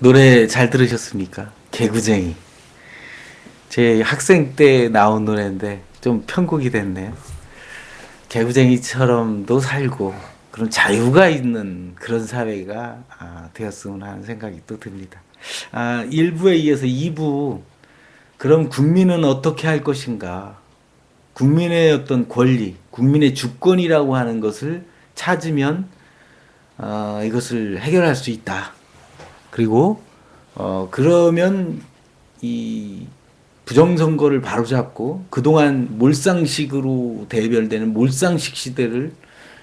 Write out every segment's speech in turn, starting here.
노래 잘 들으셨습니까? 개구쟁이. 제 학생 때 나온 노래인데 좀 편곡이 됐네요. 개구쟁이처럼도 살고 그런 자유가 있는 그런 사회가 되었으면 하는 생각이 또 듭니다. 1부에 이어서 2부, 그럼 국민은 어떻게 할 것인가? 국민의 어떤 권리, 국민의 주권이라고 하는 것을 찾으면 이것을 해결할 수 있다. 그리고 그러면 이 부정선거를 바로잡고 그동안 몰상식으로 대별되는 몰상식 시대를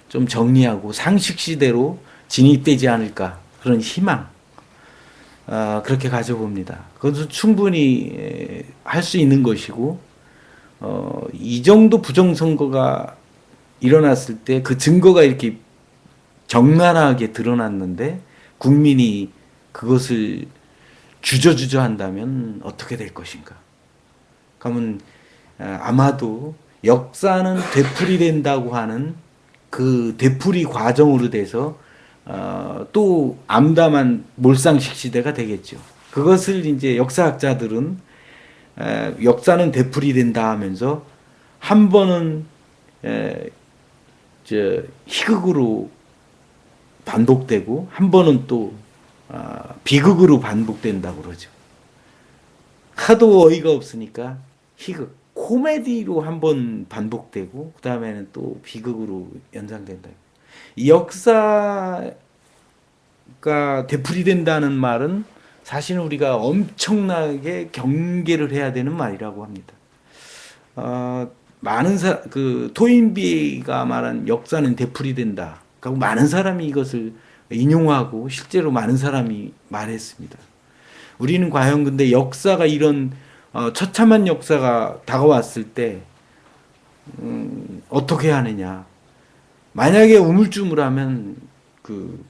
좀 정리하고 상식 시대로 진입되지 않을까, 그런 희망, 그렇게 가져봅니다. 그것은 충분히 할 수 있는 것이고, 이 정도 부정선거가 일어났을 때 그 증거가 이렇게 적나라하게 드러났는데 국민이 그것을 주저주저 한다면 어떻게 될 것인가? 그러면 아마도 역사는 되풀이된다고 하는 그 되풀이 과정으로 돼서 또 암담한 몰상식 시대가 되겠죠. 그것을 이제 역사학자들은 역사는 되풀이된다 하면서 한 번은 희극으로 반복되고 한 번은 또 비극으로 반복된다고 그러죠. 하도 어이가 없으니까 희극, 코미디로 한 번 반복되고 그 다음에는 또 비극으로 연상된다. 이 역사가 되풀이된다는 말은 사실은 우리가 엄청나게 경계를 해야 되는 말이라고 합니다. 많은 그 토인비가 말한 역사는 되풀이된다. 그리고 많은 사람이 이것을 인용하고 실제로 많은 사람이 말했습니다. 우리는 과연 근데 역사가 이런 처참한 역사가 다가왔을 때 어떻게 하느냐? 만약에 우물쭈물하면 그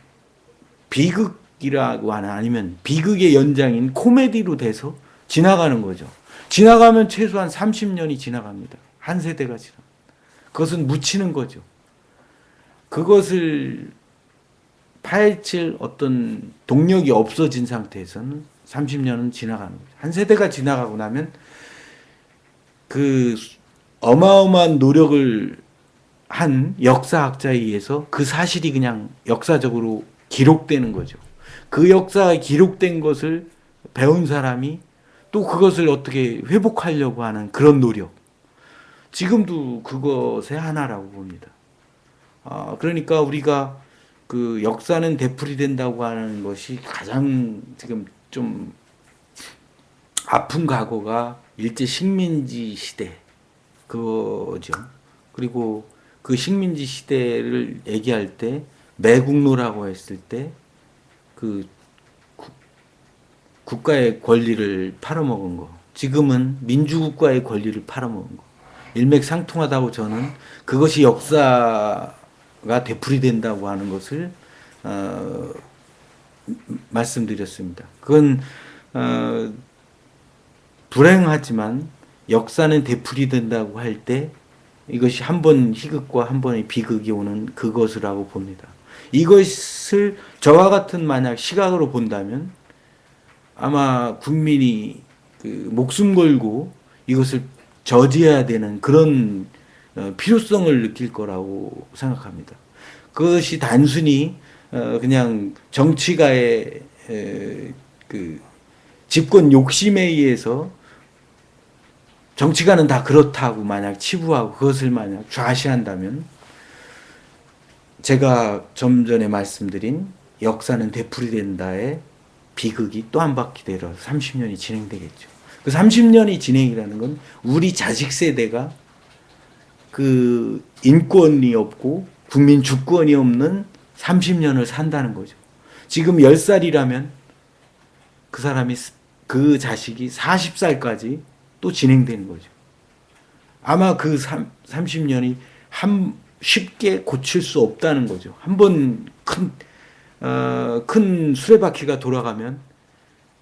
비극이라고 하나 아니면 비극의 연장인 코미디로 돼서 지나가는 거죠. 지나가면 최소한 30년이 지나갑니다. 한 세대가 지나. 그것은 묻히는 거죠. 그것을 파헤칠 어떤 동력이 없어진 상태에서는 30년은 지나가는 거죠. 한 세대가 지나가고 나면 그 어마어마한 노력을 한 역사학자에 의해서 그 사실이 그냥 역사적으로 기록되는 거죠. 그 역사가 기록된 것을 배운 사람이 또 그것을 어떻게 회복하려고 하는 그런 노력. 지금도 그것의 하나라고 봅니다. 그러니까 우리가 그 역사는 되풀이된다고 하는 것이 가장 지금 좀 아픈 과거가 일제 식민지 시대 그거죠. 그리고 그 식민지 시대를 얘기할 때 매국노라고 했을 때 그 국가의 권리를 팔아먹은 거. 지금은 민주국가의 권리를 팔아먹은 거. 일맥상통하다고 저는 그것이 역사가 되풀이된다고 하는 것을 말씀드렸습니다. 그건 불행하지만 역사는 되풀이된다고 할 때 이것이 한 번 희극과 한 번의 비극이 오는 그것이라고 봅니다. 이것을 저와 같은 만약 시각으로 본다면 아마 국민이 그 목숨 걸고 이것을 저지해야 되는 그런 필요성을 느낄 거라고 생각합니다. 그것이 단순히 그냥 정치가의 그 집권 욕심에 의해서 정치가는 다 그렇다고 만약 치부하고 그것을 만약 좌시한다면 제가 좀 전에 말씀드린 역사는 되풀이된다의 비극이 또 한 바퀴 되러 30년이 진행되겠죠. 그 30년이 진행이라는 건 우리 자식 세대가 그 인권이 없고 국민 주권이 없는 30년을 산다는 거죠. 지금 10살이라면 그 사람이 그 자식이 40살까지 또 진행되는 거죠. 아마 그 30년이 쉽게 고칠 수 없다는 거죠. 한번 큰 수레바퀴가 돌아가면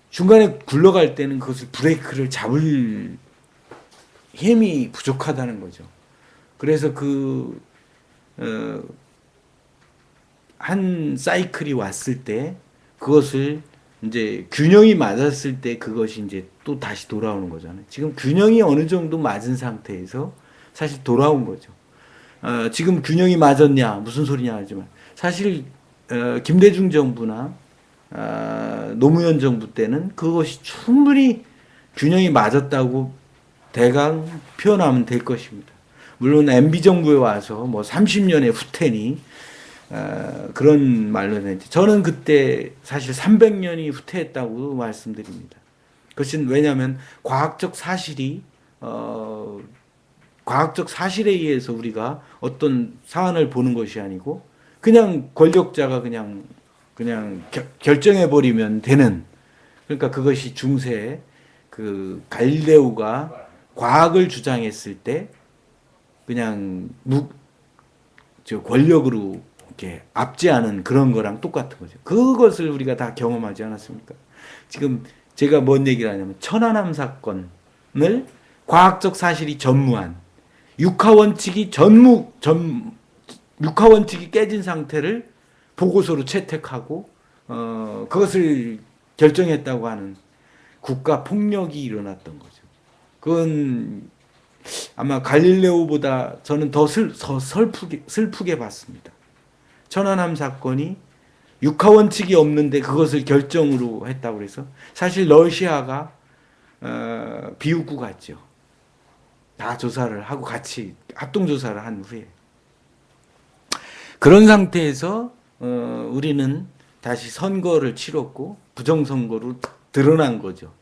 중간에 굴러갈 때는 그것을 브레이크를 잡을 힘이 부족하다는 거죠. 그래서 한 사이클이 왔을 때 그것을 이제 균형이 맞았을 때 그것이 이제 또 다시 돌아오는 거잖아요. 지금 균형이 어느 정도 맞은 상태에서 사실 돌아온 거죠. 지금 균형이 맞았냐 무슨 소리냐 하지만 사실 김대중 정부나 노무현 정부 때는 그것이 충분히 균형이 맞았다고 대강 표현하면 될 것입니다. 물론 MB 정부에 와서 뭐 30년의 후퇴니 그런 말로 했는데 저는 그때 사실 300년이 후퇴했다고 말씀드립니다. 그것은 왜냐하면 과학적 사실에 의해서 우리가 어떤 사안을 보는 것이 아니고 그냥 권력자가 그냥 결정해 버리면 되는, 그러니까 그것이 중세 그 갈릴레오가 과학을 주장했을 때 그냥 권력으로 이렇게 압제하는 그런 거랑 똑같은 거죠. 그것을 우리가 다 경험하지 않았습니까? 지금 제가 뭔 얘기를 하냐면 천안함 사건을 과학적 사실이 전무한 육하 원칙이 깨진 상태를 보고서로 채택하고 그것을 결정했다고 하는 국가 폭력이 일어났던 거죠. 그건 아마 갈릴레오보다 저는 더 슬프게 봤습니다. 천안함 사건이 육하 원칙이 없는데 그것을 결정으로 했다고 해서 사실 러시아가 비웃고 갔죠. 다 조사를 하고 같이 합동 조사를 한 후에 그런 상태에서 우리는 다시 선거를 치렀고 부정선거로 드러난 거죠.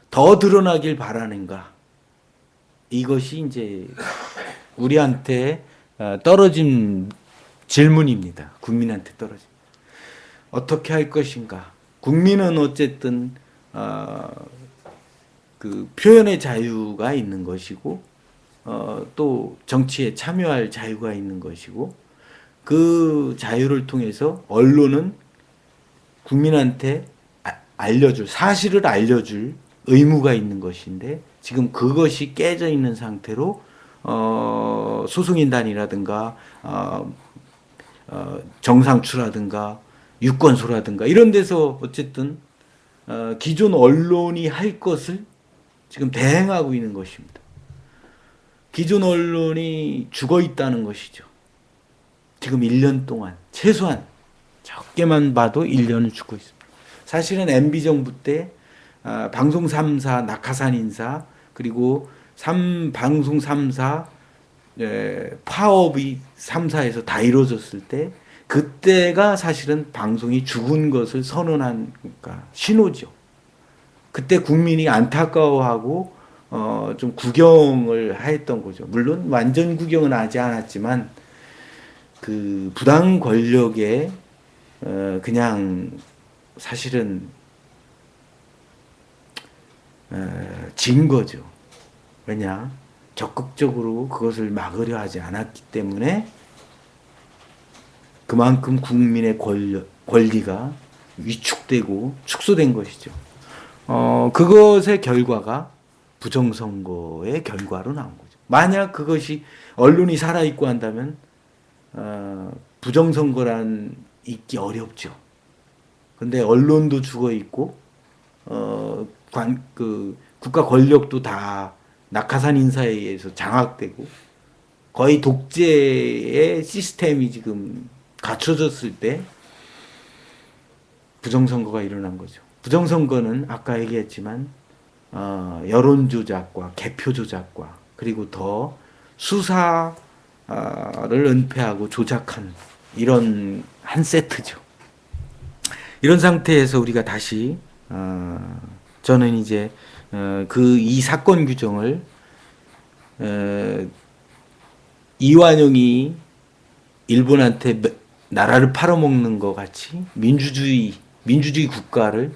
더 드러나길 바라는가? 이것이 이제 우리한테 떨어진 질문입니다. 국민한테 떨어진. 어떻게 할 것인가? 국민은 어쨌든 그 표현의 자유가 있는 것이고 또 정치에 참여할 자유가 있는 것이고 그 자유를 통해서 언론은 국민한테 사실을 알려줄 의무가 있는 것인데 지금 그것이 깨져 있는 상태로 소송인단이라든가 정상추라든가 유권소라든가 이런 데서 어쨌든 기존 언론이 할 것을 지금 대행하고 있는 것입니다. 기존 언론이 죽어 있다는 것이죠. 지금 1년 동안 최소한 적게만 봐도 1년을 죽고 있습니다. 사실은 MB 정부 때 방송 3사, 낙하산 인사 그리고 방송 3사 파업이 3사에서 다 이루어졌을 때 그때가 사실은 방송이 죽은 것을 선언한 그러니까 신호죠. 그때 국민이 안타까워하고 좀 구경을 했던 거죠. 물론 완전 구경은 하지 않았지만 그 부당 권력에 그냥 사실은 진 거죠. 왜냐? 적극적으로 그것을 막으려 하지 않았기 때문에 그만큼 국민의 권리가 위축되고 축소된 것이죠. 그것의 결과가 부정선거의 결과로 나온 거죠. 만약 그것이 언론이 살아있고 한다면 부정선거란 있기 어렵죠. 근데 언론도 죽어 있고 국가 권력도 다 낙하산 인사에 의해서 장악되고 거의 독재의 시스템이 지금 갖춰졌을 때 부정선거가 일어난 거죠. 부정선거는 아까 얘기했지만 여론 조작과 개표 조작과 그리고 더 수사를 은폐하고 조작한 이런 한 세트죠. 이런 상태에서 우리가 다시 저는 이제 이 사건 규정을 이완용이 일본한테 나라를 팔아먹는 것 같이 민주주의 국가를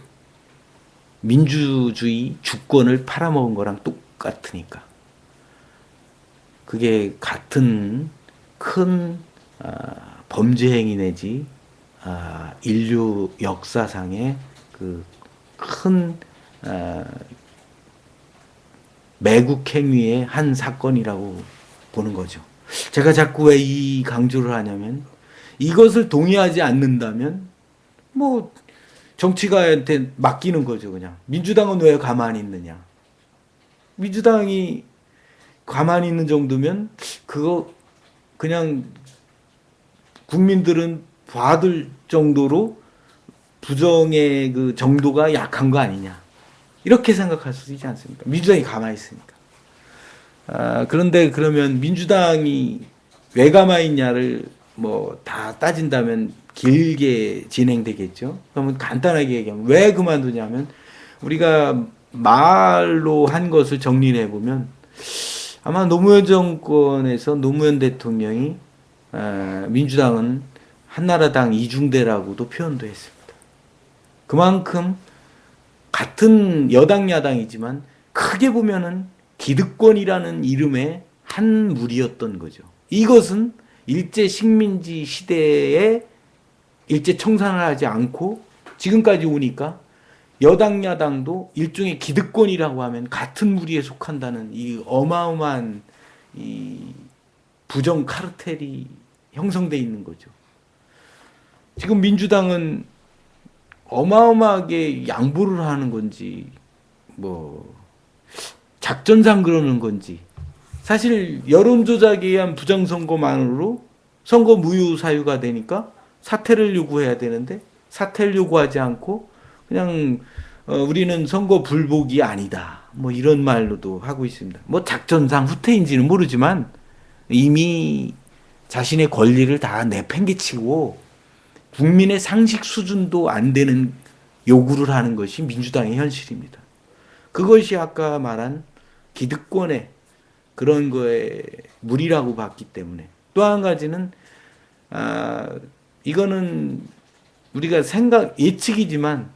민주주의 주권을 팔아먹은 거랑 똑같으니까 그게 같은 큰 범죄 행위 내지 인류 역사상의 그 큰 매국 행위의 한 사건이라고 보는 거죠. 제가 자꾸 왜 이 강조를 하냐면 이것을 동의하지 않는다면 뭐 정치가한테 맡기는 거죠, 그냥. 민주당은 왜 가만히 있느냐. 민주당이 가만히 있는 정도면 그거 그냥 국민들은 봐들 정도로 부정의 그 정도가 약한 거 아니냐. 이렇게 생각할 수도 있지 않습니까? 민주당이 가만히 있으니까. 그런데 그러면 민주당이 왜 가만히 있냐를 뭐 다 따진다면 길게 진행되겠죠. 그러면 간단하게 얘기하면 왜 그만두냐면 우리가 말로 한 것을 정리해 보면 아마 노무현 정권에서 노무현 대통령이 민주당은 한나라당 이중대라고도 표현도 했습니다. 그만큼 같은 여당 야당이지만 크게 보면은 기득권이라는 이름의 한 무리였던 거죠. 이것은 일제 식민지 시대에 일제 청산을 하지 않고 지금까지 오니까 여당 야당도 일종의 기득권이라고 하면 같은 무리에 속한다는 이 어마어마한 이 부정 카르텔이 형성돼 있는 거죠. 지금 민주당은 어마어마하게 양보를 하는 건지 뭐 작전상 그러는 건지 사실 여론조작에 의한 부정선거만으로 선거 무효 사유가 되니까 사퇴를 요구해야 되는데 사퇴를 요구하지 않고 그냥 우리는 선거 불복이 아니다 뭐 이런 말로도 하고 있습니다. 뭐 작전상 후퇴인지는 모르지만 이미 자신의 권리를 다 내팽개치고 국민의 상식 수준도 안 되는 요구를 하는 것이 민주당의 현실입니다. 그것이 아까 말한 기득권의 그런 거에 무리라고 봤기 때문에 또 한 가지는 이거는 우리가 예측이지만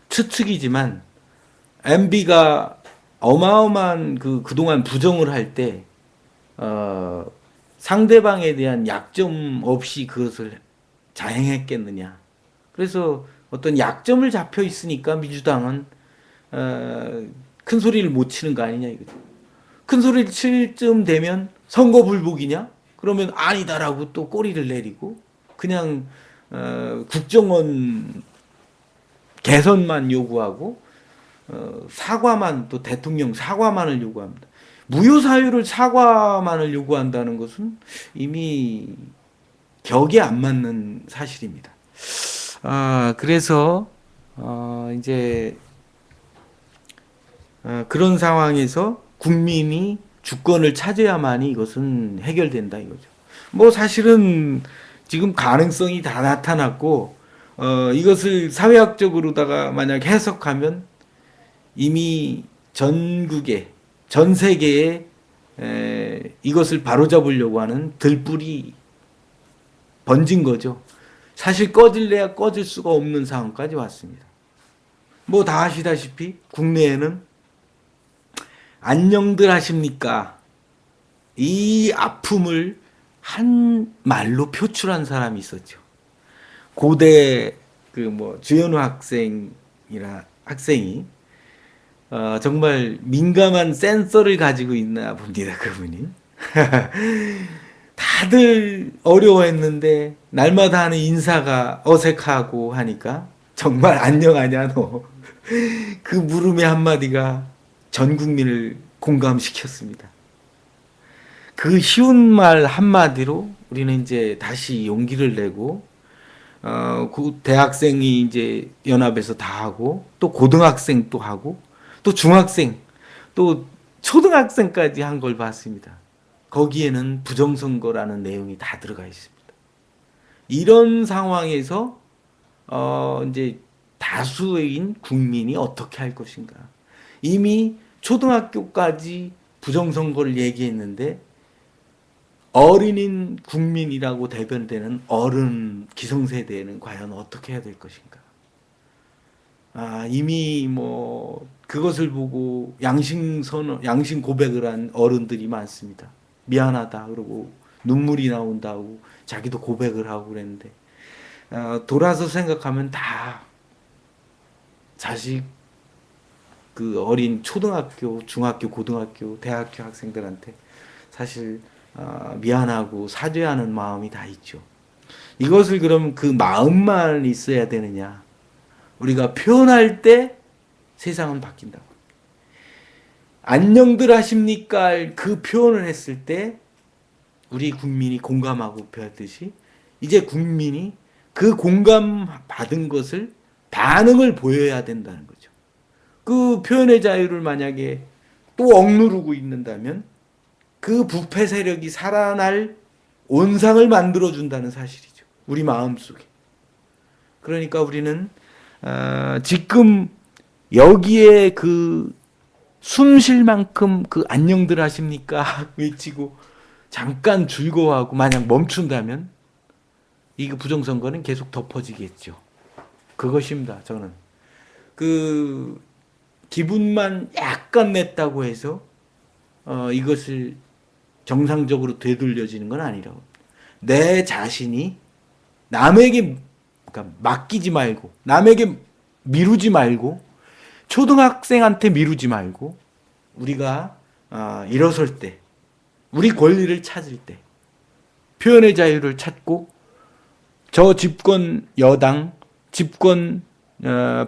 추측이지만 MB가 어마어마한 그동안 부정을 할 때 상대방에 대한 약점 없이 그것을 자행했겠느냐. 그래서 어떤 약점을 잡혀 있으니까 민주당은 큰 소리를 못 치는 거 아니냐 이거죠. 큰 소리를 칠 쯤 되면 선거 불복이냐? 그러면 아니다라고 또 꼬리를 내리고 그냥 국정원 개선만 요구하고 사과만 또 대통령 사과만을 요구합니다. 무효 사유를 사과만을 요구한다는 것은 이미 격에 안 맞는 사실입니다. 그래서 이제 그런 상황에서 국민이 주권을 차져야만이 이것은 해결된다 이거죠. 뭐 사실은 지금 가능성이 다 나타났고 이것을 사회학적으로다가 만약 해석하면 이미 전국에 전 세계에 이것을 바로잡으려고 하는 들불이 번진 거죠. 사실 꺼질래야 꺼질 수가 없는 상황까지 왔습니다. 뭐 다 아시다시피 국내에는 안녕들 하십니까? 이 아픔을 한 말로 표출한 사람이 있었죠. 고대 주현우 학생이 정말 민감한 센서를 가지고 있나 봅니다. 그분이. 다들 어려워했는데 날마다 하는 인사가 어색하고 하니까 정말 안녕하냐 너. 그 물음의 한마디가 전 국민을 공감시켰습니다. 그 쉬운 말 한마디로 우리는 이제 다시 용기를 내고 그 대학생이 이제 연합에서 다 하고 또 고등학생 또 하고 또 중학생 또 초등학생까지 한 걸 봤습니다. 거기에는 부정선거라는 내용이 다 들어가 있습니다. 이런 상황에서 이제 다수인 국민이 어떻게 할 것인가. 이미 초등학교까지 부정선거를 얘기했는데 어린인 국민이라고 대변되는 어른 기성세대는 과연 어떻게 해야 될 것인가. 이미 뭐 그것을 보고 양심 고백을 한 어른들이 많습니다. 미안하다 그러고 눈물이 나온다고 자기도 고백을 하고 그랬는데 돌아서 생각하면 다 자식 그 어린 초등학교, 중학교, 고등학교, 대학교 학생들한테 사실 미안하고 사죄하는 마음이 다 있죠. 이것을 그럼 그 마음만 있어야 되느냐? 우리가 표현할 때 세상은 바뀐다고. 안녕들 하십니까? 그 표현을 했을 때 우리 국민이 공감하고 배웠듯이 이제 국민이 그 공감 받은 것을 반응을 보여야 된다는 거죠. 그 표현의 자유를 만약에 또 억누르고 있는다면 그 부패 세력이 살아날 온상을 만들어준다는 사실이죠. 우리 마음속에. 그러니까 우리는 지금 여기에 그 숨 쉴 만큼 그 안녕들 하십니까? 외치고 잠깐 즐거워하고 만약 멈춘다면 이 부정선거는 계속 덮어지겠죠. 그것입니다. 저는 그 기분만 약간 냈다고 해서 이것을 정상적으로 되돌려지는 건 아니라고. 내 자신이 남에게 그러니까 맡기지 말고 남에게 미루지 말고 초등학생한테 미루지 말고 우리가 일어설 때 우리 권리를 찾을 때 표현의 자유를 찾고 저 집권 여당 집권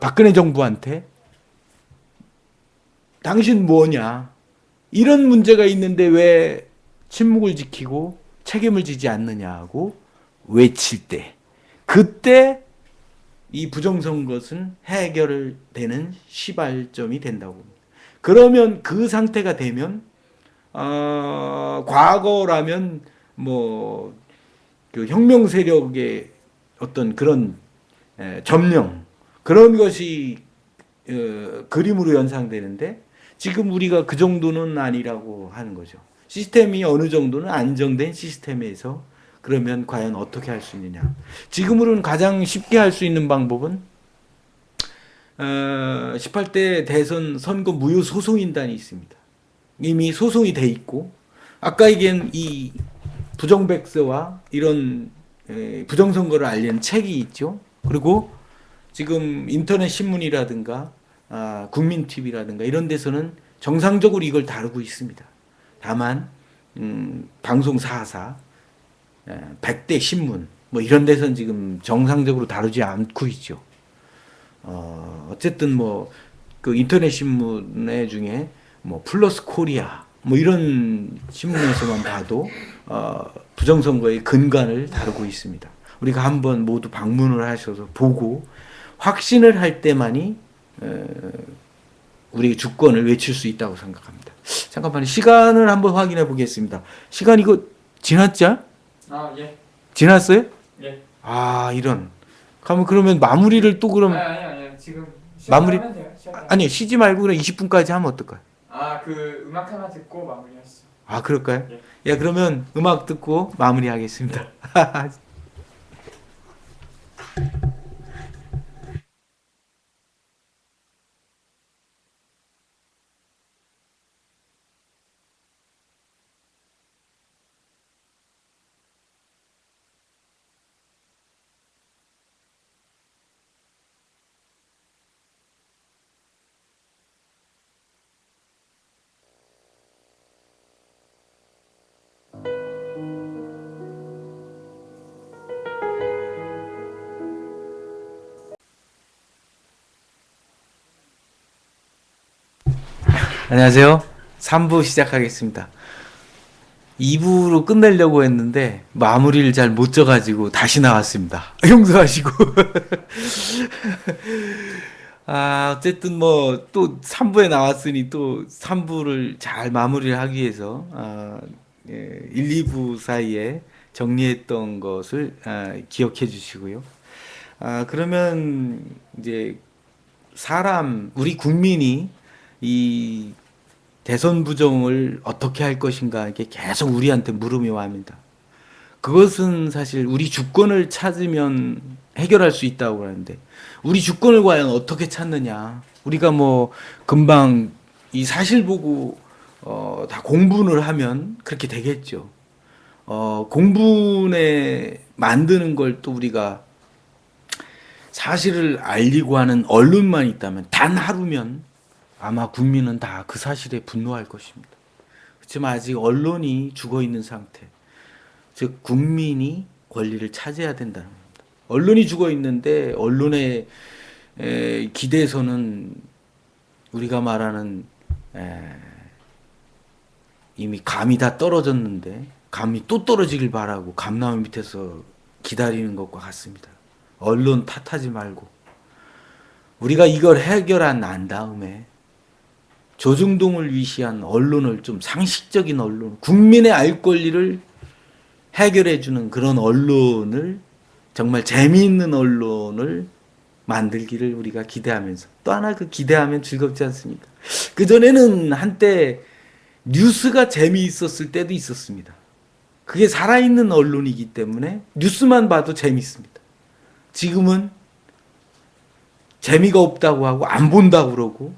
박근혜 정부한테 당신 뭐냐 이런 문제가 있는데 왜 침묵을 지키고 책임을 지지 않느냐고 외칠 때 그때 이 부정선거는 해결되는 시발점이 된다고 봅니다. 그러면 그 상태가 되면 과거라면 뭐 그 혁명 세력의 어떤 그런 점령 그런 것이 그림으로 연상되는데 지금 우리가 그 정도는 아니라고 하는 거죠. 시스템이 어느 정도는 안정된 시스템에서 그러면 과연 어떻게 할 수 있느냐. 지금으로는 가장 쉽게 할 수 있는 방법은 18대 대선 선거 무효 소송인단이 있습니다. 이미 소송이 돼 있고 아까 얘기한 이 부정백서와 이런 부정선거를 알리는 책이 있죠. 그리고 지금 인터넷 신문이라든가 국민TV라든가 이런 데서는 정상적으로 이걸 다루고 있습니다. 다만 방송 4사 100대 신문 뭐 이런 데서는 지금 정상적으로 다루지 않고 있죠. 어쨌든 뭐 그 인터넷 신문의 중에 뭐 플러스 코리아 뭐 이런 신문에서만 봐도 부정선거의 근간을 다루고 있습니다. 우리가 한번 모두 방문을 하셔서 보고 확신을 할 때만이 우리 주권을 외칠 수 있다고 생각합니다. 잠깐만요. 시간을 한번 확인해 보겠습니다. 시간 이거 지났죠? 예. 지났어요? 예. 이런. 그러면 마무리를 또 그럼 아니. 지금 마무리 시작하면 돼요. 아니 쉬지 말고 그냥 20분까지 하면 어떨까요? 그 음악 하나 듣고 마무리하시죠. 그럴까요? 예. 예, 그러면 음악 듣고 마무리하겠습니다. 안녕하세요. 3부 시작하겠습니다. 2부로 끝내려고 했는데 마무리를 잘 못 져가지고 다시 나왔습니다. 용서하시고. 어쨌든 뭐 또 3부에 나왔으니 또 3부를 잘 마무리를 하기 위해서 1, 2부 사이에 정리했던 것을 기억해 주시고요. 그러면 이제 우리 국민이 이 대선 부정을 어떻게 할 것인가 이게 계속 우리한테 물음이 옵니다. 그것은 사실 우리 주권을 찾으면 해결할 수 있다고 하는데 우리 주권을 과연 어떻게 찾느냐. 우리가 뭐 금방 이 사실 보고 다 공분을 하면 그렇게 되겠죠. 공분에 만드는 걸 또 우리가 사실을 알리고 하는 언론만 있다면 단 하루면 아마 국민은 다 그 사실에 분노할 것입니다. 그렇지만 아직 언론이 죽어 있는 상태, 즉 국민이 권리를 차지해야 된다는 겁니다. 언론이 죽어 있는데 언론의 기대서는 우리가 말하는 이미 감이 다 떨어졌는데 감이 또 떨어지길 바라고 감나무 밑에서 기다리는 것과 같습니다. 언론 탓하지 말고 우리가 이걸 해결한 난 다음에 조중동을 위시한 언론을 좀 상식적인 언론, 국민의 알 권리를 해결해주는 그런 언론을 정말 재미있는 언론을 만들기를 우리가 기대하면서 또 하나 그 기대하면 즐겁지 않습니까? 그전에는 한때 뉴스가 재미있었을 때도 있었습니다. 그게 살아있는 언론이기 때문에 뉴스만 봐도 재밌습니다. 지금은 재미가 없다고 하고 안 본다고 그러고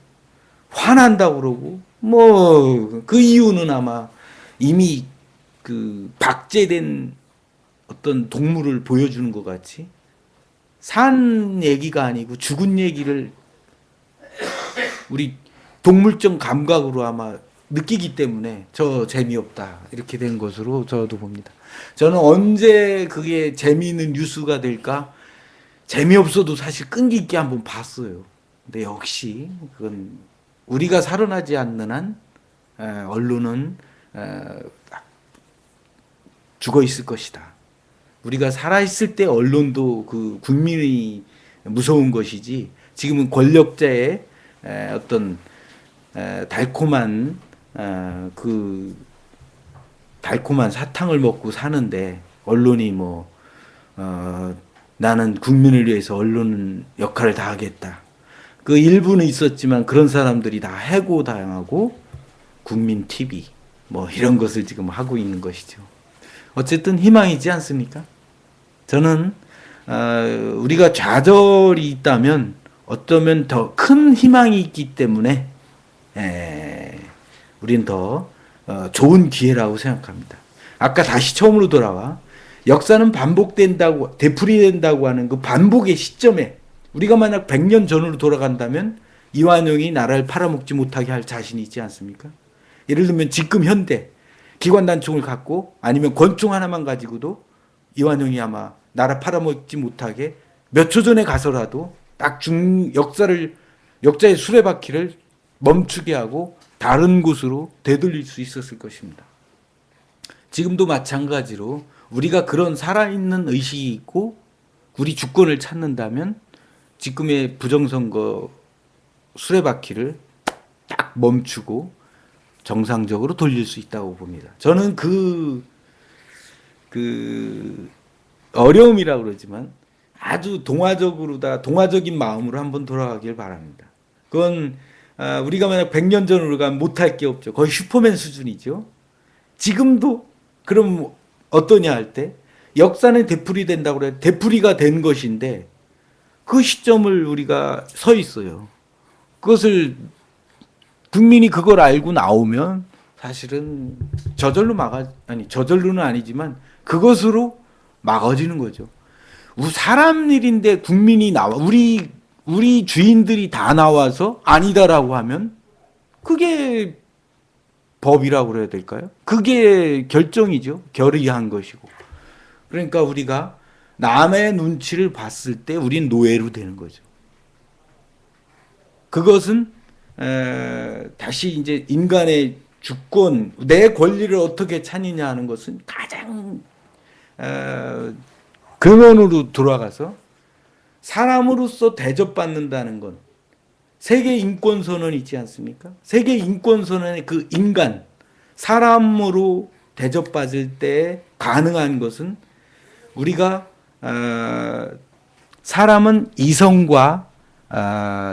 화난다고 그러고 뭐 그 이유는 아마 이미 그 박제된 어떤 동물을 보여주는 것 같이 산 얘기가 아니고 죽은 얘기를 우리 동물적 감각으로 아마 느끼기 때문에 저 재미없다 이렇게 된 것으로 저도 봅니다. 저는 언제 그게 재미있는 뉴스가 될까 재미없어도 사실 끈기 있게 한번 봤어요. 근데 역시 그건 우리가 살아나지 않는 한 언론은 죽어 있을 것이다. 우리가 살아있을 때 언론도 그 국민이 무서운 것이지 지금은 권력자의 어떤 달콤한 그 달콤한 사탕을 먹고 사는데 언론이 뭐 나는 국민을 위해서 언론 역할을 다하겠다. 그 일부는 있었지만 그런 사람들이 다 해고당하고 국민 TV 뭐 이런 것을 지금 하고 있는 것이죠. 어쨌든 희망이지 않습니까? 저는 우리가 좌절이 있다면 어쩌면 더 큰 희망이 있기 때문에 우리는 더 좋은 기회라고 생각합니다. 아까 다시 처음으로 돌아와 역사는 반복된다고 되풀이된다고 하는 그 반복의 시점에 우리가 만약 100년 전으로 돌아간다면 이완용이 나라를 팔아먹지 못하게 할 자신이 있지 않습니까? 예를 들면 지금 현대 기관단총을 갖고 아니면 권총 하나만 가지고도 이완용이 아마 나라 팔아먹지 못하게 몇 초 전에 가서라도 딱 역사의 수레바퀴를 멈추게 하고 다른 곳으로 되돌릴 수 있었을 것입니다. 지금도 마찬가지로 우리가 그런 살아있는 의식이 있고 우리 주권을 찾는다면 지금의 부정선거 수레바퀴를 딱 멈추고 정상적으로 돌릴 수 있다고 봅니다. 저는 그 어려움이라고 그러지만 아주 동화적인 마음으로 한번 돌아가길 바랍니다. 그건 우리가 만약 100년 전으로 가면 못할 게 없죠. 거의 슈퍼맨 수준이죠. 지금도 그럼 어떠냐 할 때 역사는 되풀이된다고 그래요. 되풀이가 된 것인데 그 시점을 우리가 서 있어요. 그것을 국민이 그걸 알고 나오면 사실은 저절로는 아니지만 그것으로 막아지는 거죠. 사람 일인데 국민이 나와 우리 주인들이 다 나와서 아니다라고 하면 그게 법이라고 그래야 될까요? 그게 결정이죠. 결의한 것이고. 그러니까 우리가 남의 눈치를 봤을 때 우린 노예로 되는 거죠. 그것은 다시 이제 인간의 주권, 내 권리를 어떻게 찾느냐 하는 것은 가장 근원으로 돌아가서 사람으로서 대접받는다는 건 세계 인권 선언 있지 않습니까? 세계 인권 선언의 그 인간, 사람으로 대접받을 때 가능한 것은 우리가 사람은 이성과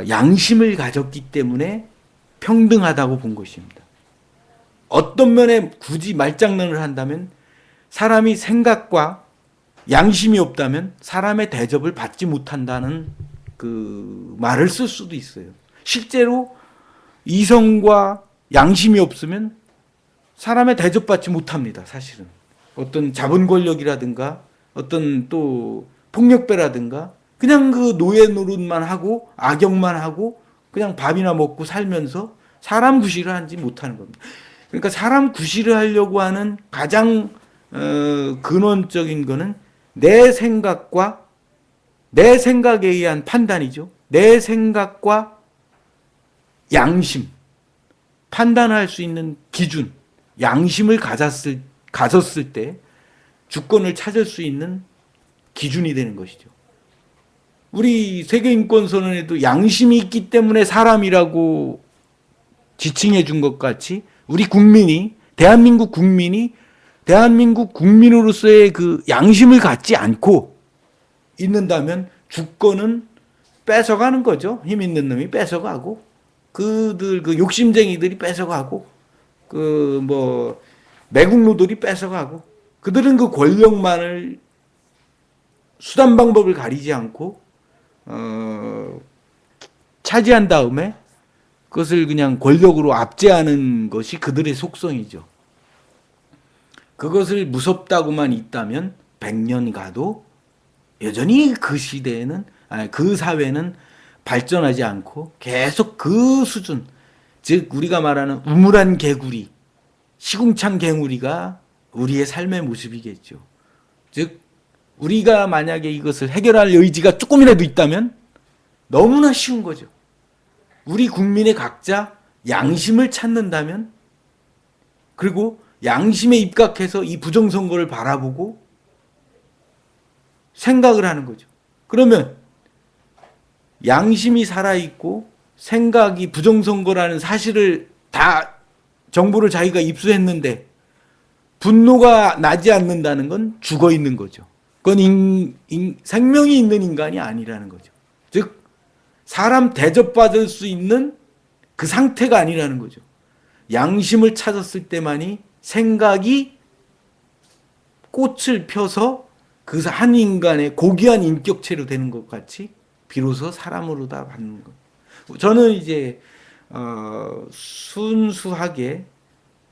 양심을 가졌기 때문에 평등하다고 본 것입니다. 어떤 면에 굳이 말장난을 한다면 사람이 생각과 양심이 없다면 사람의 대접을 받지 못한다는 그 말을 쓸 수도 있어요. 실제로 이성과 양심이 없으면 사람의 대접받지 못합니다. 사실은 어떤 자본 권력이라든가 어떤 또 폭력배라든가 그냥 그 노예 노릇만 하고 악역만 하고 그냥 밥이나 먹고 살면서 사람 구실을 하지 못하는 겁니다. 그러니까 사람 구실을 하려고 하는 가장 근원적인 거는 내 생각과 내 생각에 의한 판단이죠. 내 생각과 양심, 판단할 수 있는 기준, 양심을 가졌을 때 주권을 찾을 수 있는 기준이 되는 것이죠. 우리 세계인권선언에도 양심이 있기 때문에 사람이라고 지칭해 준 것 같이 우리 국민이, 대한민국 국민으로서의 그 양심을 갖지 않고 있는다면 주권은 뺏어가는 거죠. 힘 있는 놈이 뺏어가고, 그 욕심쟁이들이 뺏어가고, 매국노들이 뺏어가고, 그들은 그 권력만을 수단 방법을 가리지 않고 차지한 다음에 그것을 그냥 권력으로 압제하는 것이 그들의 속성이죠. 그것을 무섭다고만 있다면 100년 가도 여전히 그 시대에는, 그 사회는 발전하지 않고 계속 그 수준, 즉 우리가 말하는 우물안 개구리, 시궁창 개구리가 우리의 삶의 모습이겠죠. 즉 우리가 만약에 이것을 해결할 의지가 조금이라도 있다면 너무나 쉬운 거죠. 우리 국민의 각자 양심을 찾는다면, 그리고 양심에 입각해서 이 부정선거를 바라보고 생각을 하는 거죠. 그러면 양심이 살아있고 생각이 부정선거라는 사실을 다 정보를 자기가 입수했는데 분노가 나지 않는다는 건 죽어 있는 거죠. 그건 생명이 있는 인간이 아니라는 거죠. 즉 사람 대접받을 수 있는 그 상태가 아니라는 거죠. 양심을 찾았을 때만이 생각이 꽃을 펴서 그 한 인간의 고귀한 인격체로 되는 것 같이 비로소 사람으로 다 받는 것. 저는 이제 순수하게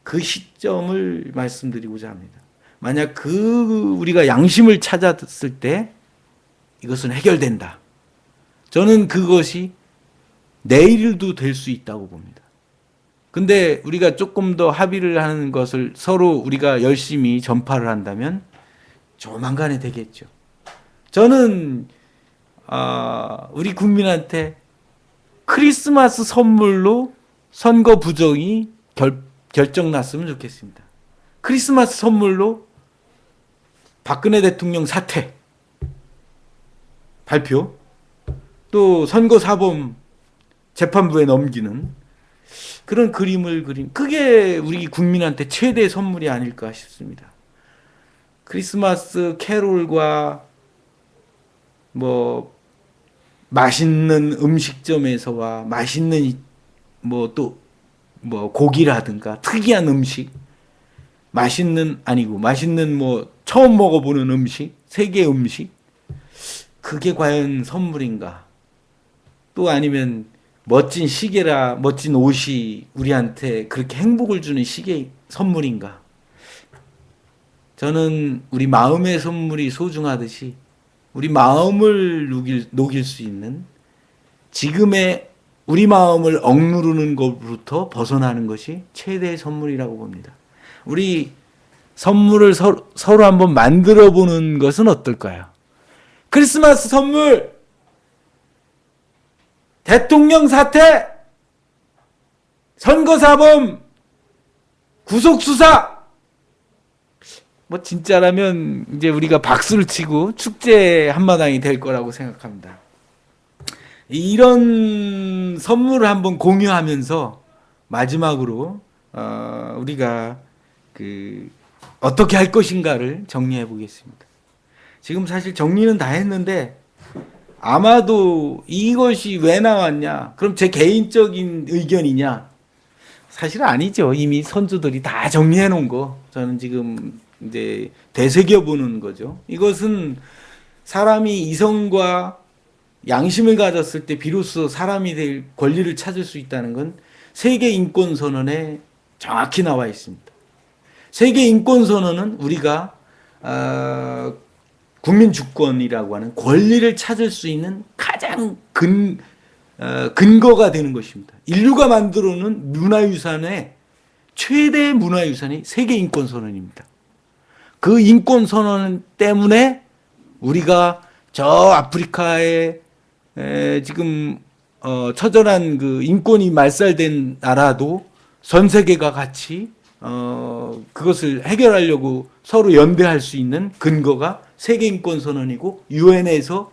그 시점을 말씀드리고자 합니다. 만약 우리가 양심을 찾았을 때 이것은 해결된다. 저는 그것이 내일도 될 수 있다고 봅니다. 근데 우리가 조금 더 합의를 하는 것을 서로 우리가 열심히 전파를 한다면 조만간에 되겠죠. 저는 우리 국민한테 크리스마스 선물로 선거 부정이 결정났으면 좋겠습니다. 크리스마스 선물로 박근혜 대통령 사퇴 발표, 또 선거사범 재판부에 넘기는 그런 그림을 그린, 그게 우리 국민한테 최대의 선물이 아닐까 싶습니다. 크리스마스 캐롤과 맛있는 음식점에서와 맛있는 고기라든가 특이한 음식, 맛있는 처음 먹어보는 음식, 세계 음식, 그게 과연 선물인가? 또 아니면 멋진 시계라 멋진 옷이 우리한테 그렇게 행복을 주는 시계 선물인가? 저는 우리 마음의 선물이 소중하듯이 우리 마음을 녹일 수 있는, 지금의 우리 마음을 억누르는 것부터 벗어나는 것이 최대의 선물이라고 봅니다. 우리 선물을 서로 한번 만들어 보는 것은 어떨까요? 크리스마스 선물! 대통령 사퇴! 선거사범! 구속수사! 진짜라면 이제 우리가 박수를 치고 축제 한마당이 될 거라고 생각합니다. 이런 선물을 한번 공유하면서 마지막으로 우리가 어떻게 할 것인가를 정리해 보겠습니다. 지금 사실 정리는 다 했는데 아마도 이것이 왜 나왔냐? 그럼 제 개인적인 의견이냐? 사실 아니죠. 이미 선조들이 다 정리해 놓은 거. 저는 지금 이제 되새겨 보는 거죠. 이것은 사람이 이성과 양심을 가졌을 때 비로소 사람이 될 권리를 찾을 수 있다는 건 세계 인권 선언에 정확히 나와 있습니다. 세계 인권 선언은 우리가 국민 주권이라고 하는 권리를 찾을 수 있는 가장 근거가 되는 것입니다. 인류가 만들어 놓은 문화유산의 최대의 문화유산이 세계 인권 선언입니다. 그 인권 선언 때문에 우리가 저 아프리카에 지금 처절한 그 인권이 말살된 나라도 전 세계가 같이 그것을 해결하려고 서로 연대할 수 있는 근거가 세계인권선언이고 유엔에서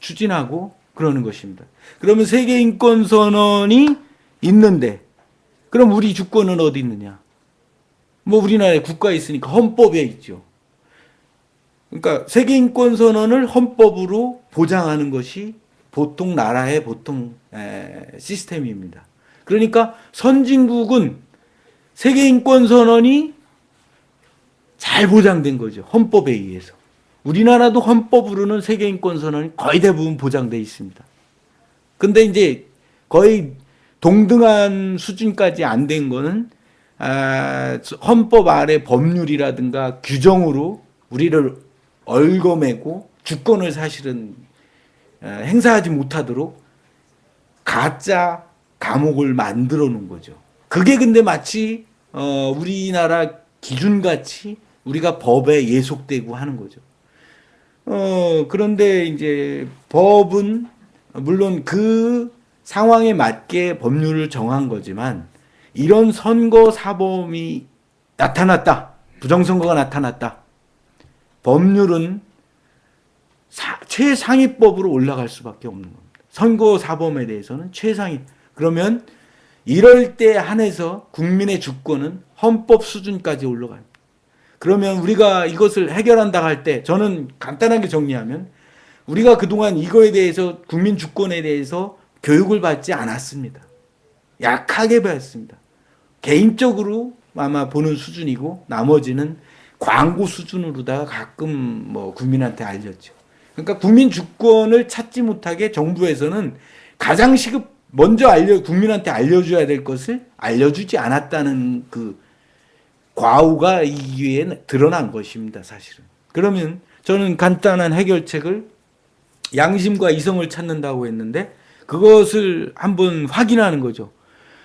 추진하고 그러는 것입니다. 그러면 세계인권선언이 있는데 그럼 우리 주권은 어디 있느냐? 뭐 우리나라에 국가에 있으니까 헌법에 있죠. 그러니까 세계인권선언을 헌법으로 보장하는 것이 보통 나라의 보통 시스템입니다. 그러니까 선진국은 세계인권선언이 잘 보장된 거죠. 헌법에 의해서. 우리나라도 헌법으로는 세계인권선언이 거의 대부분 보장되어 있습니다. 근데 이제 거의 동등한 수준까지 안 된 거는 헌법 아래 법률이라든가 규정으로 우리를 얽어매고 주권을 사실은 행사하지 못하도록 가짜 감옥을 만들어 놓은 거죠. 그게 근데 마치 우리나라 기준같이 우리가 법에 예속되고 하는 거죠. 그런데 이제 법은 물론 그 상황에 맞게 법률을 정한 거지만 이런 선거 사범이 나타났다. 부정선거가 나타났다. 법률은 최상위법으로 올라갈 수밖에 없는 겁니다. 선거 사범에 대해서는 최상위. 그러면 이럴 때 한해서 국민의 주권은 헌법 수준까지 올라갑니다. 그러면 우리가 이것을 해결한다 할 때 저는 간단하게 정리하면 우리가 그동안 이거에 대해서 국민 주권에 대해서 교육을 받지 않았습니다. 약하게 배웠습니다. 개인적으로 아마 보는 수준이고 나머지는 광고 수준으로다가 가끔 뭐 국민한테 알렸죠. 그러니까 국민 주권을 찾지 못하게 정부에서는 가장 먼저 국민한테 알려줘야 될 것을 알려주지 않았다는 그 과오가 이 기회에 드러난 것입니다, 사실은. 그러면 저는 간단한 해결책을 양심과 이성을 찾는다고 했는데 그것을 한번 확인하는 거죠.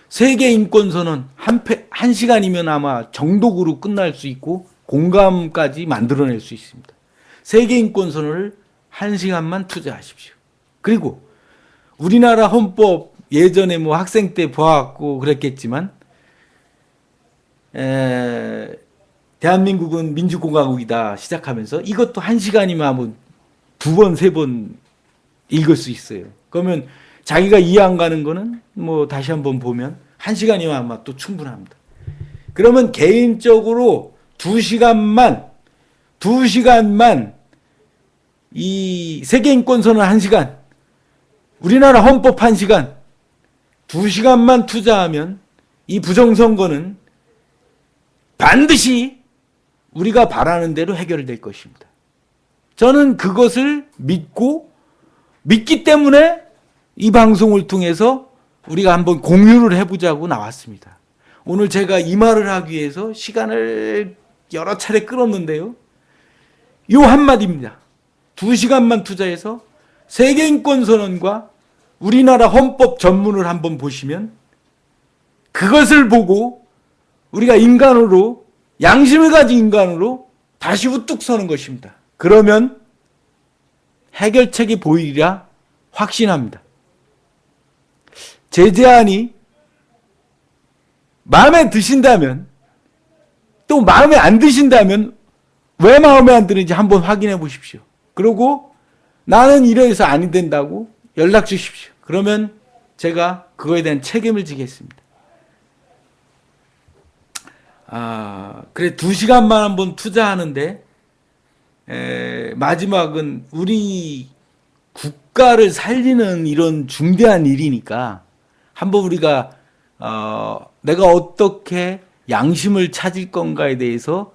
세계인권선언 한 시간이면 아마 정독으로 끝날 수 있고 공감까지 만들어낼 수 있습니다. 세계인권선언을 1시간만 투자하십시오. 그리고 우리나라 헌법 예전에 뭐 학생 때 봐왔고 그랬겠지만 대한민국은 민주공화국이다 시작하면서 이것도 1시간이면 한번 2번, 3번 읽을 수 있어요. 그러면 자기가 이해 안 가는 거는 뭐 다시 한번 보면 1시간이면 아마 또 충분합니다. 그러면 개인적으로 2시간만 이 세계인권선언 1시간, 우리나라 헌법 1시간, 2시간만 투자하면 이 부정선거는 반드시 우리가 바라는 대로 해결될 것입니다. 저는 그것을 믿기 때문에 이 방송을 통해서 우리가 한번 공유를 해보자고 나왔습니다. 오늘 제가 이 말을 하기 위해서 시간을 여러 차례 끌었는데요. 요 한마디입니다. 2시간만 투자해서 세계인권선언과 우리나라 헌법 전문을 한번 보시면 그것을 보고 우리가 인간으로 양심을 가진 인간으로 다시 우뚝 서는 것입니다. 그러면 해결책이 보이리라 확신합니다. 제 제안이 마음에 드신다면 또 마음에 안 드신다면 왜 마음에 안 드는지 한번 확인해 보십시오. 그리고 나는 이래서 안 된다고 연락 주십시오. 그러면 제가 그거에 대한 책임을 지겠습니다. 그래 2시간만 한번 투자하는데 마지막은 우리 국가를 살리는 이런 중대한 일이니까 한번 우리가 내가 어떻게 양심을 찾을 건가에 대해서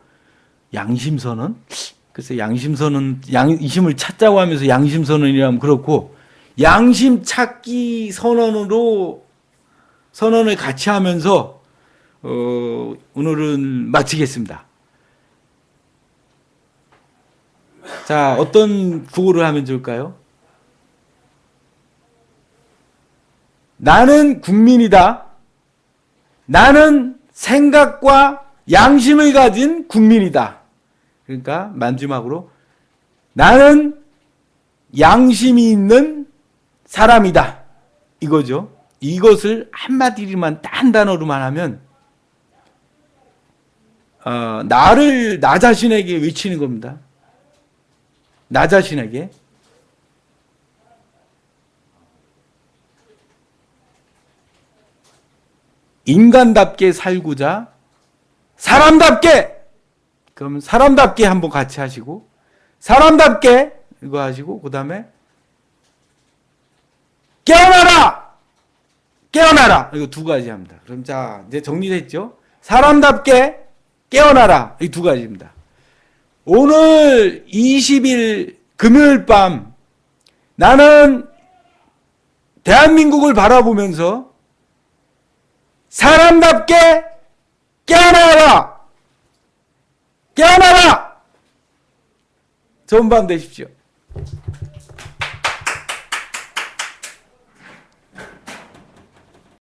양심선언? 글쎄 양심을 찾자고 하면서 양심선언이라면 그렇고 양심 찾기 선언을 같이 하면서 오늘은 마치겠습니다. 자, 어떤 구호를 하면 좋을까요? 나는 국민이다. 나는 생각과 양심을 가진 국민이다. 그러니까 마지막으로 나는 양심이 있는 사람이다. 이거죠. 이것을 한마디로만 한 단어로만 하면 나를 나 자신에게 외치는 겁니다. 나 자신에게. 인간답게 살고자 사람답게, 그러면 사람답게 한번 같이 하시고, 사람답게 이거 하시고, 그 다음에 깨어나라! 깨어나라! 이거 두 가지 합니다. 그럼 자, 이제 정리됐죠? 사람답게 깨어나라! 이 두 가지입니다. 오늘 20일 금요일 밤 나는 대한민국을 바라보면서 사람답게 깨어나라! 깨어나라! 좋은 밤 되십시오.